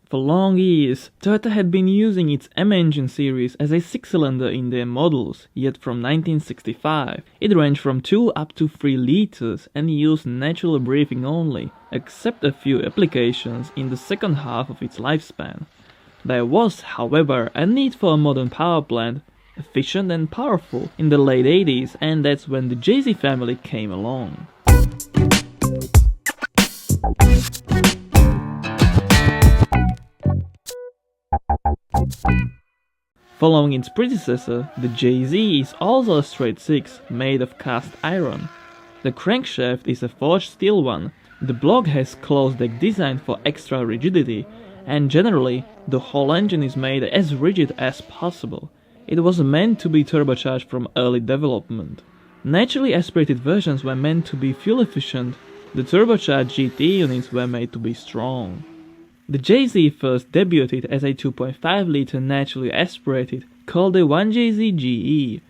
For long years, Toyota had been using its M engine series as a 6-cylinder in their models, yet from 1965, it ranged from 2 up to 3 liters and used natural breathing only, except a few applications in the second half of its lifespan. There was, however, a need for a modern power plant, efficient and powerful, in the late 80s, and that's when the JZ family came along. Following its predecessor, the JZ is also a straight 6, made of cast iron. The crankshaft is a forged steel one, the block has closed deck design for extra rigidity, and generally, the whole engine is made as rigid as possible. It was meant to be turbocharged from early development. Naturally aspirated versions were meant to be fuel efficient, the turbocharged GT units were made to be strong. The JZ first debuted as a 2.5-liter naturally aspirated called the 1JZ-GE.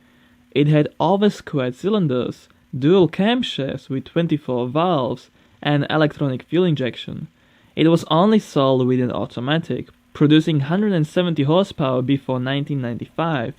It had over-squared cylinders, dual camshafts with 24 valves, and electronic fuel injection. It was only sold with an automatic, producing 170 horsepower before 1995,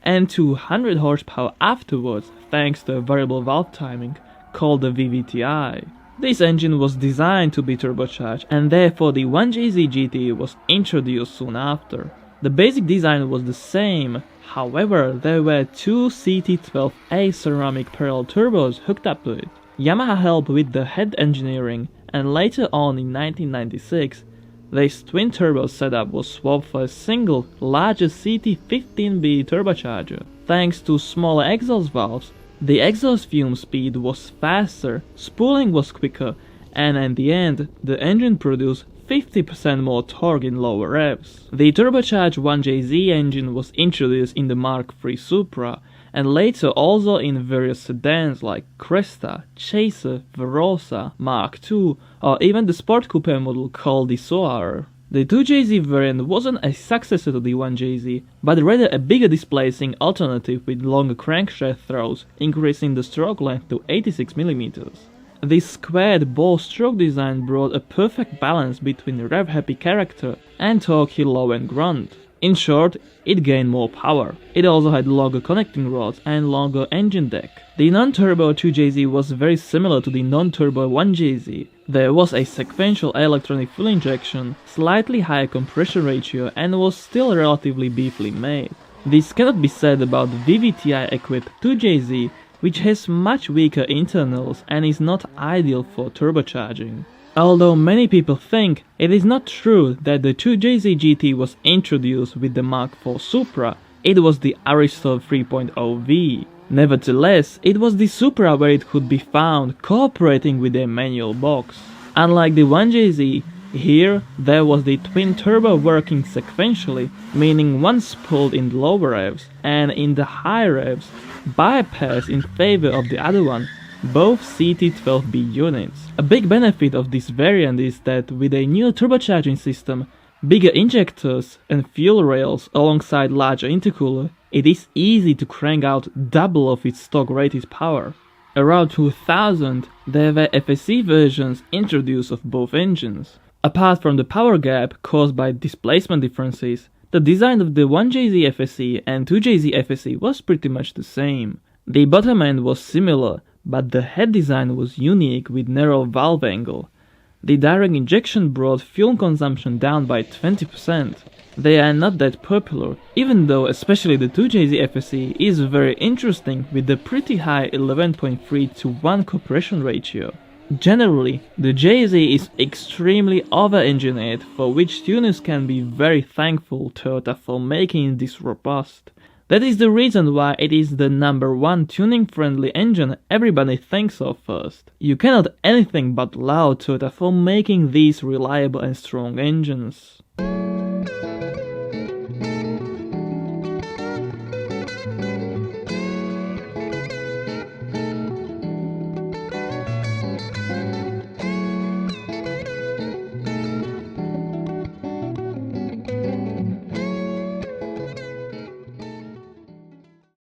and 200 horsepower afterwards thanks to a variable valve timing called the vvti. This engine was designed to be turbocharged, and therefore the 1JZ GT was introduced soon after. The basic design was the same, however there were 2 CT12A ceramic parallel turbos hooked up to it. Yamaha helped with the head engineering, and later on in 1996, this twin-turbo setup was swapped for a single, larger CT15B turbocharger. Thanks to smaller exhaust valves, the exhaust fume speed was faster, spooling was quicker, and in the end, the engine produced 50% more torque in lower revs. The turbocharged 1JZ engine was introduced in the Mark III Supra, and later also in various sedans like Cresta, Chaser, Verosa, Mark II, or even the sport coupe model called the Soarer. The 2JZ variant wasn't a successor to the 1JZ, but rather a bigger displacing alternative with longer crankshaft throws, increasing the stroke length to 86mm. This squared ball stroke design brought a perfect balance between rev-happy character and torquey low and grunt. In short, it gained more power. It also had longer connecting rods and longer engine deck. The non-turbo 2JZ was very similar to the non-turbo 1JZ. There was a sequential electronic fuel injection, slightly higher compression ratio, and was still relatively beefily made. This cannot be said about the vvti equipped 2JZ, which has much weaker internals and is not ideal for turbocharging. Although many people think it is not true that the 2JZ GT was introduced with the Mark IV Supra, it was the Aristo 3.0V. Nevertheless, it was the Supra where it could be found cooperating with a manual box. Unlike the 1JZ, here there was the twin turbo working sequentially, meaning one spooled in the lower revs and in the high revs bypassed in favor of the other one, both CT12B units. A big benefit of this variant is that with a new turbocharging system, bigger injectors and fuel rails alongside larger intercooler, it is easy to crank out double of its stock rated power. Around 2000, there were FSE versions introduced of both engines. Apart from the power gap caused by displacement differences, the design of the 1JZ FSE and 2JZ FSE was pretty much the same. The bottom end was similar, but the head design was unique with narrow valve angle. The direct injection brought fuel consumption down by 20%. They are not that popular, even though especially the 2JZ FSE is very interesting with the pretty high 11.3:1 compression ratio. Generally, the JZ is extremely over-engineered, for which tuners can be very thankful Toyota for making this robust. That is the reason why it is the #1 tuning-friendly engine everybody thinks of first. You cannot anything but laud Toyota for making these reliable and strong engines.